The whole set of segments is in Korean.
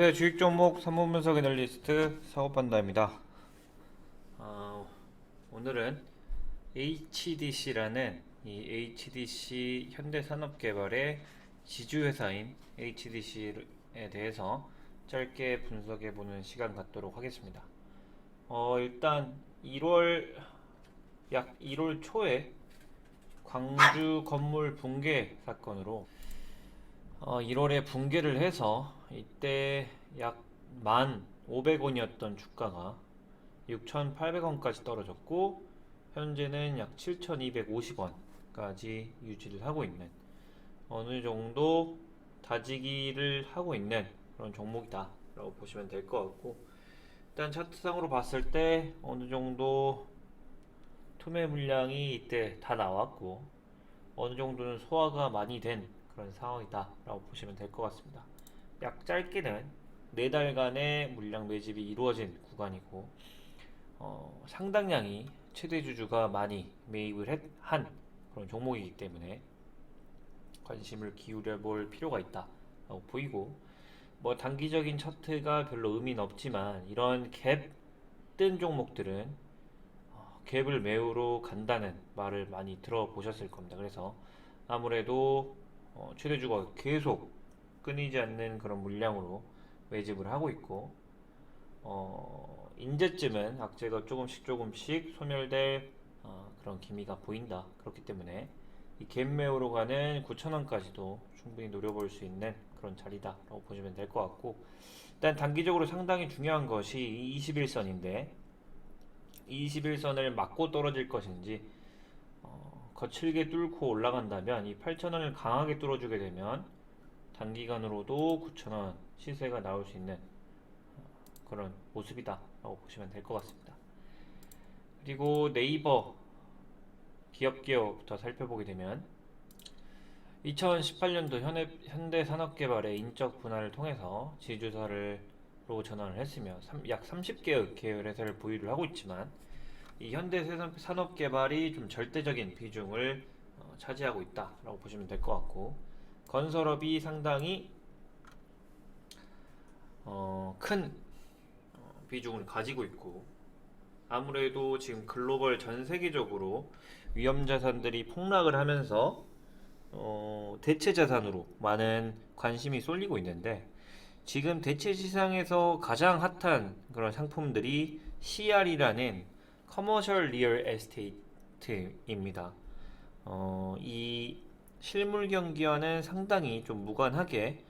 네, 주식 종목 선물 분석 애널리스트 사업반다입니다. 오늘은 HDC라는 이 HDC 현대산업개발의 지주회사인 HDC에 대해서 짧게 분석해보는 시간 갖도록 하겠습니다. 일단 약 1월 초에 광주 건물 붕괴 사건으로 1월에 붕괴를 해서 이때 약 1,500원이었던 주가가 6,800원까지 떨어졌고 현재는 약 7,250원까지 유지를 하고 있는 어느 정도 다지기를 하고 있는 그런 종목이다 라고 보시면 될 것 같고, 일단 차트상으로 봤을 때 어느 정도 투매 물량이 이때 다 나왔고 어느 정도는 소화가 많이 된 그런 상황이다 라고 보시면 될 것 같습니다. 약 짧게는 4달간의 물량 매집이 이루어진 구간이고, 상당량이 최대 주주가 많이 매입을 한 그런 종목이기 때문에 관심을 기울여 볼 필요가 있다 라고 보이고, 뭐 단기적인 차트가 별로 의미는 없지만 이런 갭 뜬 종목들은 갭을 메우러 간다는 말을 많이 들어보셨을 겁니다. 그래서 아무래도 최대주가 계속 끊이지 않는 그런 물량으로 매집을 하고 있고, 이제쯤은 악재가 조금씩 소멸될 그런 기미가 보인다. 그렇기 때문에 이 갭 메우러 가는 9,000원까지도 충분히 노려볼 수 있는 그런 자리다라고 보시면 될 것 같고, 일단 단기적으로 상당히 중요한 것이 이 21선인데, 이 21선을 맞고 떨어질 것인지 거칠게 뚫고 올라간다면 이 8,000원을 강하게 뚫어주게 되면 단기간으로도 9,000원 시세가 나올 수 있는 그런 모습이다 라고 보시면 될 것 같습니다. 그리고 네이버 기업부터 살펴보게 되면 2018년도 현대산업개발의 인적 분할을 통해서 지주사로 전환을 했으며 약 30개의 계열 회사를 보유를 하고 있지만, 이 현대산업개발이 좀 절대적인 비중을 차지하고 있다라고 보시면 될 것 같고, 건설업이 상당히 큰 비중을 가지고 있고, 아무래도 지금 글로벌 전 세계적으로 위험 자산들이 폭락을 하면서 대체 자산으로 많은 관심이 쏠리고 있는데, 지금 대체 시장에서 가장 핫한 그런 상품들이 CR이라는 커머셜 리얼 에스테이트입니다. 이 실물 경기와는 상당히 좀 무관하게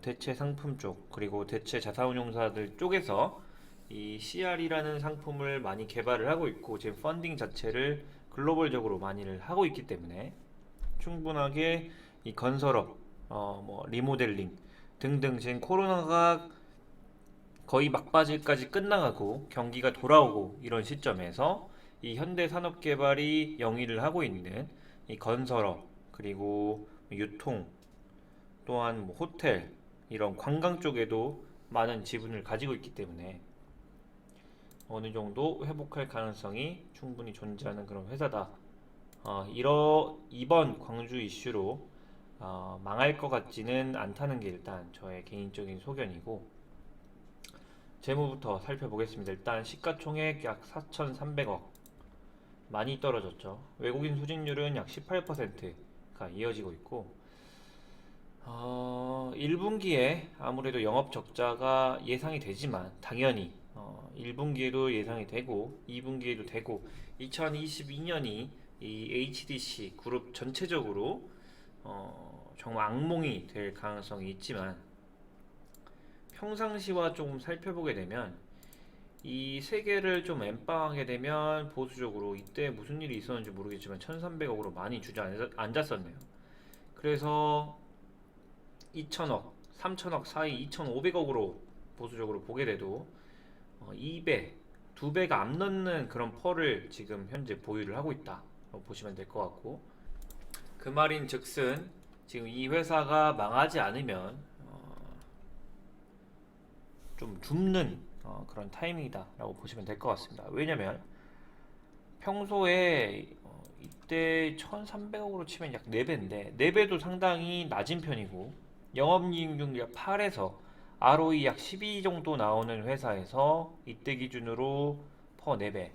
대체 상품 쪽 그리고 대체 자산운용사들 쪽에서 이 CR이라는 상품을 많이 개발을 하고 있고, 지금 펀딩 자체를 글로벌적으로 많이를 하고 있기 때문에 충분하게 이 건설업, 뭐 리모델링 등등, 지금 코로나가 거의 막바지까지 끝나가고 경기가 돌아오고 이런 시점에서 이 현대산업개발이 영위를 하고 있는 이 건설업 그리고 유통, 또한 뭐 호텔, 이런 관광 쪽에도 많은 지분을 가지고 있기 때문에 어느 정도 회복할 가능성이 충분히 존재하는 그런 회사다. 이번 광주 이슈로 망할 것 같지는 않다는 게 일단 저의 개인적인 소견이고, 재무부터 살펴보겠습니다. 일단 시가총액 약 4,300억, 많이 떨어졌죠. 외국인 수익률은 약 18%가 이어지고 있고, 1분기에 아무래도 영업 적자가 예상이 되지만 당연히 1분기에도 예상이 되고 2분기에도 되고, 2022년이 이 HDC 그룹 전체적으로 정말 악몽이 될 가능성이 있지만, 평상시와 좀 살펴보게 되면 이 세 개를 좀 엠빵하게 되면 보수적으로 이때 무슨 일이 있었는지 모르겠지만 1,300억으로 많이 주저앉았었네요. 그래서 2천억, 3천억 사이 2,500억으로 보수적으로 보게 돼도 2배, 2배가 안 넘는 그런 펄을 지금 현재 보유를 하고 있다 보시면 될 것 같고, 그 말인 즉슨 지금 이 회사가 망하지 않으면 좀 줍는 그런 타이밍이다 라고 보시면 될 것 같습니다. 왜냐면 평소에 이때 1,300억으로 치면 약 4배인데 4배도 상당히 낮은 편이고, 영업이익률 약 8에서 ROE 약 12 정도 나오는 회사에서 이때 기준으로 퍼 4배,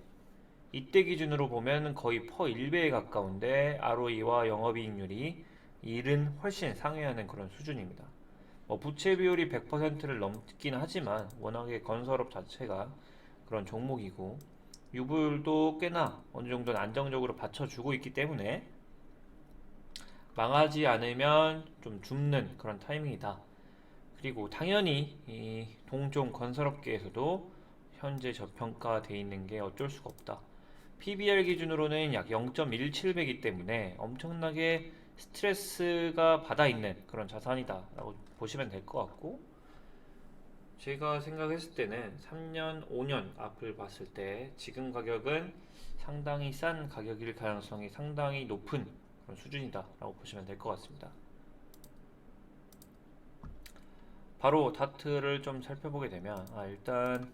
이때 기준으로 보면 거의 퍼 1배에 가까운데 ROE와 영업이익률이 일은 훨씬 상회하는 그런 수준입니다. 부채 비율이 100%를 넘긴 하지만 워낙에 건설업 자체가 그런 종목이고 유불도 꽤나 어느 정도는 안정적으로 받쳐주고 있기 때문에 망하지 않으면 좀 줍는 그런 타이밍이다. 그리고 당연히 이 동종 건설업계에서도 현재 저평가돼 있는 게 어쩔 수가 없다. PBR 기준으로는 약 0.17배이기 때문에 엄청나게 스트레스가 받아 있는 그런 자산이다라고 보시면 될 것 같고, 제가 생각했을 때는 3년, 5년 앞을 봤을 때 지금 가격은 상당히 싼 가격일 가능성이 상당히 높은 그런 수준이다라고 보시면 될 것 같습니다. 바로 다트를 좀 살펴보게 되면 일단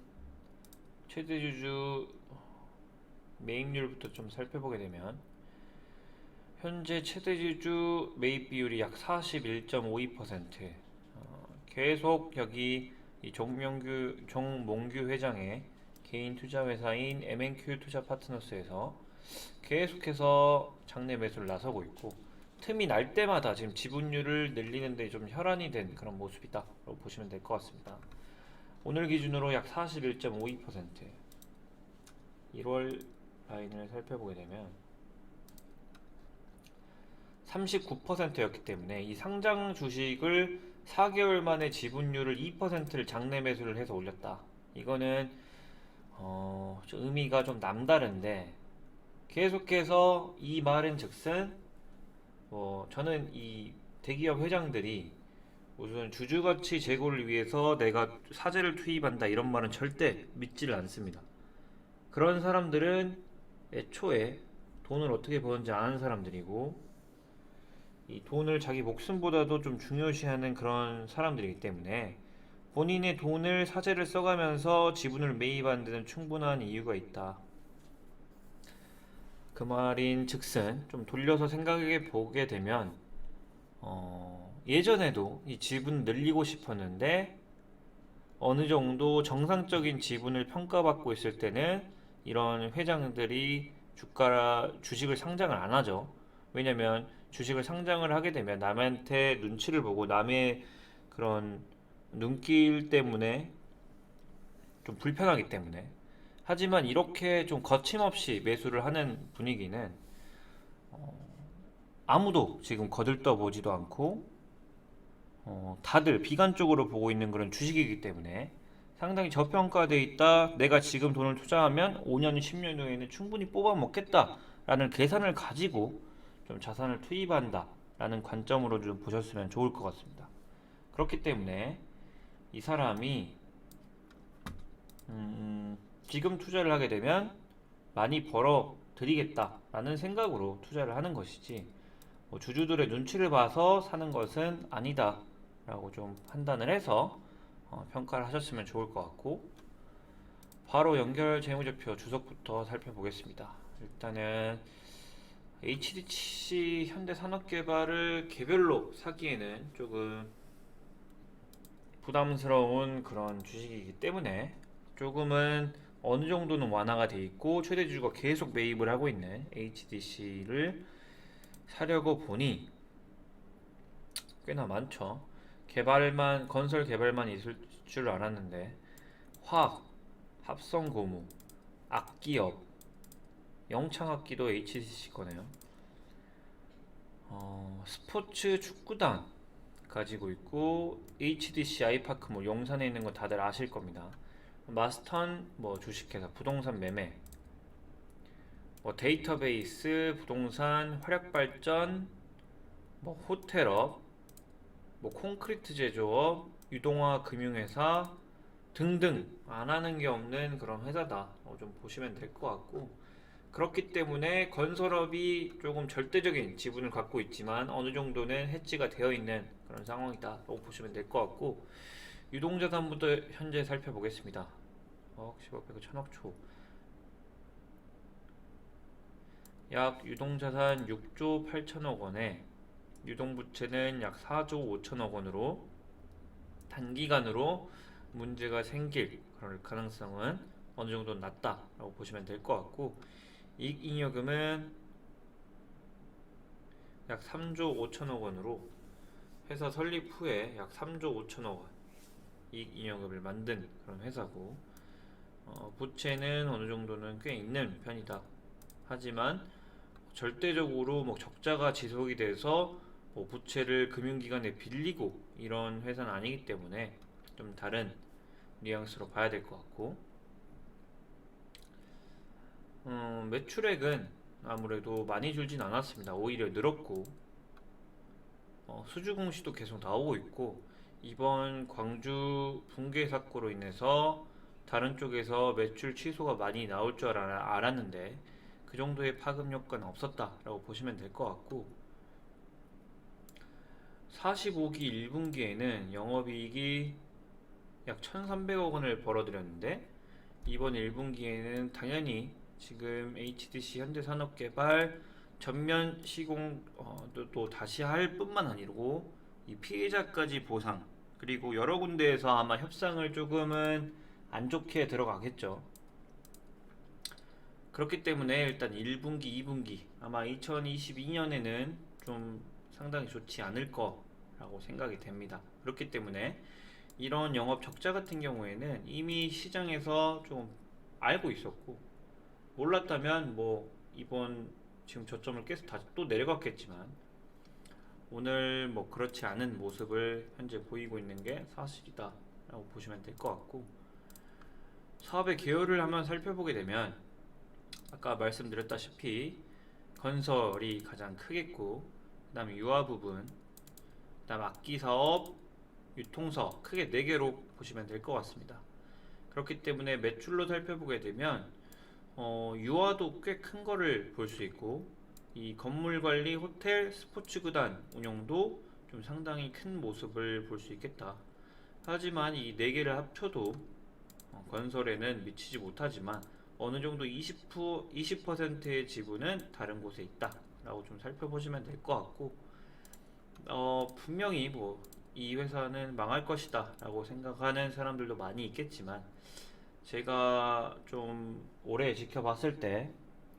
최대 주주 매입률부터 좀 살펴보게 되면 현재 최대 주주 매입 비율이 약 41.52%. 계속 여기 이 종몽규 회장의 개인 투자 회사인 M&Q 투자 파트너스에서 계속해서 장내 매수를 나서고 있고, 틈이 날 때마다 지금 지분율을 늘리는데 좀 혈안이 된 그런 모습이다라고 보시면 될 것 같습니다. 오늘 기준으로 약 41.52%, 1월 라인을 살펴보게 되면 39%였기 때문에 이 상장 주식을 4개월 만에 지분율을 2%를 장내 매수를 해서 올렸다. 이거는 좀 의미가 좀 남다른데, 계속해서 이 말은 즉슨 저는 이 대기업 회장들이 우선 주주가치 제고를 위해서 내가 사재를 투입한다 이런 말은 절대 믿지를 않습니다. 그런 사람들은 애초에 돈을 어떻게 버는지 아는 사람들이고, 이 돈을 자기 목숨보다도 좀 중요시하는 그런 사람들이기 때문에 본인의 돈을 사재를 써가면서 지분을 매입하는 데는 충분한 이유가 있다. 그 말인 즉슨 좀 돌려서 생각해 보게 되면 예전에도 이 지분 늘리고 싶었는데 어느 정도 정상적인 지분을 평가받고 있을 때는 이런 회장들이 주식을 상장을 안 하죠. 왜냐면 주식을 상장을 하게 되면 남한테 눈치를 보고 남의 그런 눈길 때문에 좀 불편하기 때문에. 하지만 이렇게 좀 거침없이 매수를 하는 분위기는 아무도 지금 거들떠보지도 않고 다들 비관적으로 보고 있는 그런 주식이기 때문에 상당히 저평가돼 있다. 내가 지금 돈을 투자하면 5년, 10년 후에는 충분히 뽑아 먹겠다 라는 계산을 가지고 좀 자산을 투입한다 라는 관점으로 좀 보셨으면 좋을 것 같습니다. 그렇기 때문에 이 사람이 지금 투자를 하게 되면 많이 벌어 드리겠다 라는 생각으로 투자를 하는 것이지, 주주들의 눈치를 봐서 사는 것은 아니다 라고 좀 판단을 해서 평가를 하셨으면 좋을 것 같고, 바로 연결 재무제표 주석부터 살펴보겠습니다. 일단은 HDC 현대산업개발을 개별로 사기에는 조금 부담스러운 그런 주식이기 때문에 조금은 어느 정도는 완화가 돼 있고 최대 주주가 계속 매입을 하고 있는 HDC를 사려고 보니 꽤나 많죠. 건설 개발만 있을 줄 알았는데 화학, 합성고무, 악기업, 영창악기도 HDC 거네요. 스포츠 축구단 가지고 있고, HDC 아이파크몰 용산에 있는 거 다들 아실 겁니다. 마스턴 주식회사 부동산 매매, 데이터베이스 부동산, 화력발전, 호텔업, 콘크리트 제조업, 유동화 금융회사 등등 안 하는 게 없는 그런 회사다 좀 보시면 될 것 같고, 그렇기 때문에 건설업이 조금 절대적인 지분을 갖고 있지만 어느 정도는 해지가 되어 있는 그런 상황이다 라고 보시면 될 것 같고, 유동자산부터 현재 살펴보겠습니다. 10억, 100억, 1000억 초, 약 유동자산 6조 8천억 원에 유동부채는 약 4조 5천억 원으로 단기간으로 문제가 생길 그럴 가능성은 어느 정도 낮다라고 보시면 될 것 같고, 이익잉여금은 약 3조 5천억 원으로 회사 설립 후에 약 3조 5천억 원 이익잉여금을 만든 그런 회사고, 부채는 어느 정도는 꽤 있는 편이다. 하지만 절대적으로 뭐 적자가 지속이 돼서 뭐 부채를 금융기관에 빌리고 이런 회사는 아니기 때문에 좀 다른 뉘앙스로 봐야 될 것 같고, 매출액은 아무래도 많이 줄진 않았습니다. 오히려 늘었고, 수주 공시도 계속 나오고 있고, 이번 광주 붕괴 사고로 인해서 다른 쪽에서 매출 취소가 많이 나올 줄 알았는데 그 정도의 파급 효과는 없었다라고 보시면 될 것 같고, 45기 1분기에는 영업이익이 약 1,300억 원을 벌어들였는데, 이번 1분기에는 당연히 지금 HDC 현대산업개발 전면 시공 또 다시 할 뿐만 아니고 이 피해자까지 보상, 그리고 여러 군데에서 아마 협상을 조금은 안 좋게 들어가겠죠. 그렇기 때문에 일단 1분기, 2분기 아마 2022년에는 좀 상당히 좋지 않을 거라고 생각이 됩니다. 그렇기 때문에 이런 영업 적자 같은 경우에는 이미 시장에서 좀 알고 있었고, 몰랐다면 뭐 이번 지금 저점을 깨서 다시 또 내려갔겠지만 오늘 뭐 그렇지 않은 모습을 현재 보이고 있는 게 사실이다 라고 보시면 될 것 같고, 사업의 계열을 한번 살펴보게 되면 아까 말씀드렸다시피 건설이 가장 크겠고, 그 다음에 유아 부분, 그 다음 악기사업, 유통사업 크게 4개로 보시면 될 것 같습니다. 그렇기 때문에 매출로 살펴보게 되면 유아도 꽤 큰 거를 볼 수 있고, 이 건물관리, 호텔, 스포츠구단 운영도 좀 상당히 큰 모습을 볼 수 있겠다. 하지만 이 4개를 합쳐도 건설에는 미치지 못하지만 어느 정도 20%의 지분은 다른 곳에 있다 라고 좀 살펴보시면 될 것 같고, 분명히 뭐 이 회사는 망할 것이다 라고 생각하는 사람들도 많이 있겠지만, 제가 좀 오래 지켜봤을 때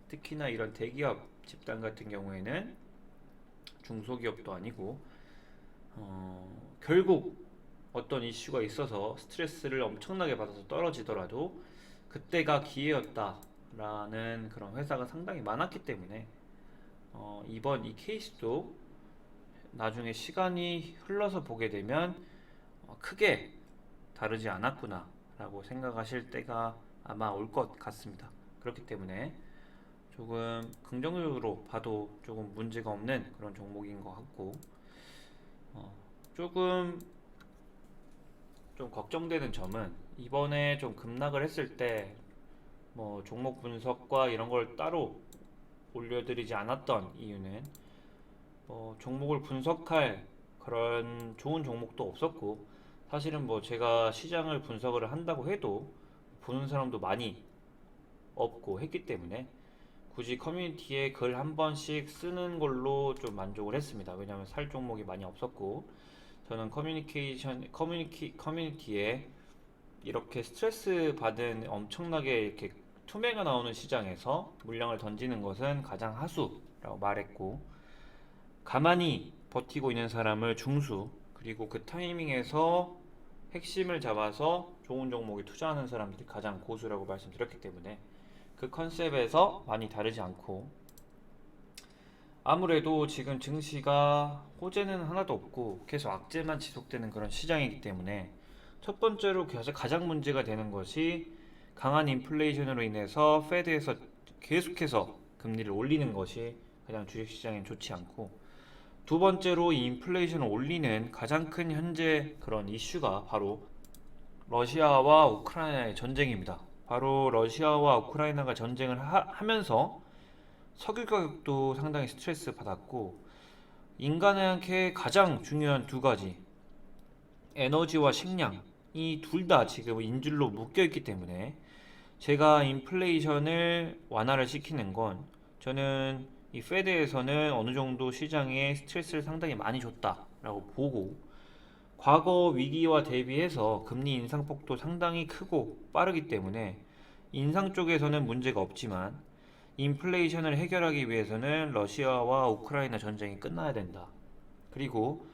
특히나 이런 대기업 집단 같은 경우에는 중소기업도 아니고 결국 어떤 이슈가 있어서 스트레스를 엄청나게 받아서 떨어지더라도 그때가 기회였다라는 그런 회사가 상당히 많았기 때문에 이번 이 케이스도 나중에 시간이 흘러서 보게 되면 크게 다르지 않았구나 라고 생각하실 때가 아마 올 것 같습니다. 그렇기 때문에 조금 긍정적으로 봐도 조금 문제가 없는 그런 종목인 것 같고, 조금 좀 걱정되는 점은 이번에 좀 급락을 했을 때 뭐 종목 분석과 이런 걸 따로 올려드리지 않았던 이유는 종목을 분석할 그런 좋은 종목도 없었고, 사실은 뭐 제가 시장을 분석을 한다고 해도 보는 사람도 많이 없고 했기 때문에 굳이 커뮤니티에 글 한 번씩 쓰는 걸로 좀 만족을 했습니다. 왜냐하면 살 종목이 많이 없었고, 저는 커뮤니티에 이렇게 스트레스 받은 엄청나게 이렇게 투매가 나오는 시장에서 물량을 던지는 것은 가장 하수라고 말했고, 가만히 버티고 있는 사람을 중수, 그리고 그 타이밍에서 핵심을 잡아서 좋은 종목에 투자하는 사람들이 가장 고수라고 말씀드렸기 때문에 그 컨셉에서 많이 다르지 않고, 아무래도 지금 증시가 호재는 하나도 없고 계속 악재만 지속되는 그런 시장이기 때문에 첫 번째로 가장 문제가 되는 것이 강한 인플레이션으로 인해서 페드에서 계속해서 금리를 올리는 것이 가장 주식시장엔 좋지 않고, 두 번째로 이 인플레이션을 올리는 가장 큰 현재 그런 이슈가 바로 러시아와 우크라이나의 전쟁입니다. 바로 러시아와 우크라이나가 전쟁을 하면서 석유 가격도 상당히 스트레스 받았고, 인간에게 가장 중요한 두 가지, 에너지와 식량, 이 둘 다 지금 인줄로 묶여 있기 때문에 제가 인플레이션을 완화를 시키는 건, 저는 이 페드에서는 어느 정도 시장에 스트레스를 상당히 많이 줬다라고 보고, 과거 위기와 대비해서 금리 인상폭도 상당히 크고 빠르기 때문에 인상 쪽에서는 문제가 없지만 인플레이션을 해결하기 위해서는 러시아와 우크라이나 전쟁이 끝나야 된다. 그리고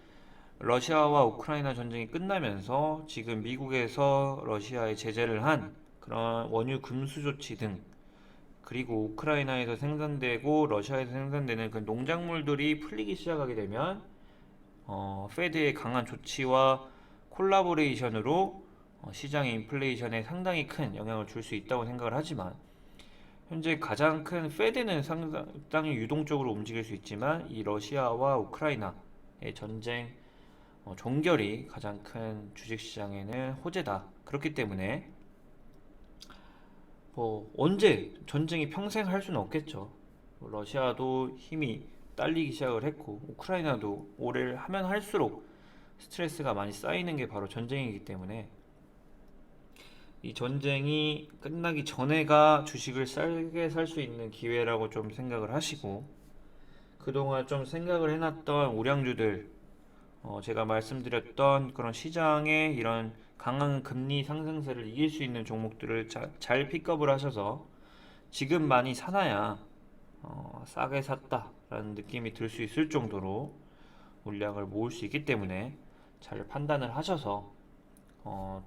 러시아와 우크라이나 전쟁이 끝나면서 지금 미국에서 러시아에 제재를 한 그런 원유 금수 조치 등, 그리고 우크라이나에서 생산되고 러시아에서 생산되는 그 농작물들이 풀리기 시작하게 되면 페드의 강한 조치와 콜라보레이션으로 시장의 인플레이션에 상당히 큰 영향을 줄 수 있다고 생각을 하지만, 현재 가장 큰 페드는 상당히 유동적으로 움직일 수 있지만 이 러시아와 우크라이나의 전쟁 종결이 가장 큰 주식시장에는 호재다. 그렇기 때문에 뭐 언제 전쟁이 평생 할 수는 없겠죠. 러시아도 힘이 딸리기 시작을 했고 우크라이나도 오래를 하면 할수록 스트레스가 많이 쌓이는 게 바로 전쟁이기 때문에 이 전쟁이 끝나기 전에가 주식을 싸게 살 수 있는 기회라고 좀 생각을 하시고, 그동안 좀 생각을 해놨던 우량주들, 제가 말씀드렸던 그런 시장의 이런 강한 금리 상승세를 이길 수 있는 종목들을 잘 픽업을 하셔서 지금 많이 사놔야 싸게 샀다라는 느낌이 들 수 있을 정도로 물량을 모을 수 있기 때문에 잘 판단을 하셔서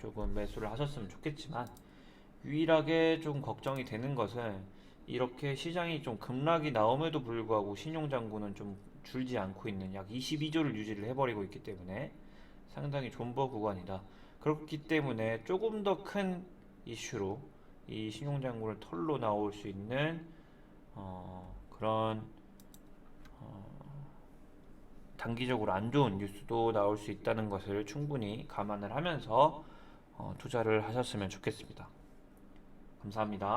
조금 매수를 하셨으면 좋겠지만, 유일하게 좀 걱정이 되는 것은 이렇게 시장이 좀 급락이 나옴에도 불구하고 신용잔고는 좀 줄지 않고 있는 약 22조를 유지를 해버리고 있기 때문에 상당히 존버 구간이다. 그렇기 때문에 조금 더 큰 이슈로 이 신용잔고를 털로 나올 수 있는 그런 단기적으로 안 좋은 뉴스도 나올 수 있다는 것을 충분히 감안을 하면서 투자를 하셨으면 좋겠습니다. 감사합니다.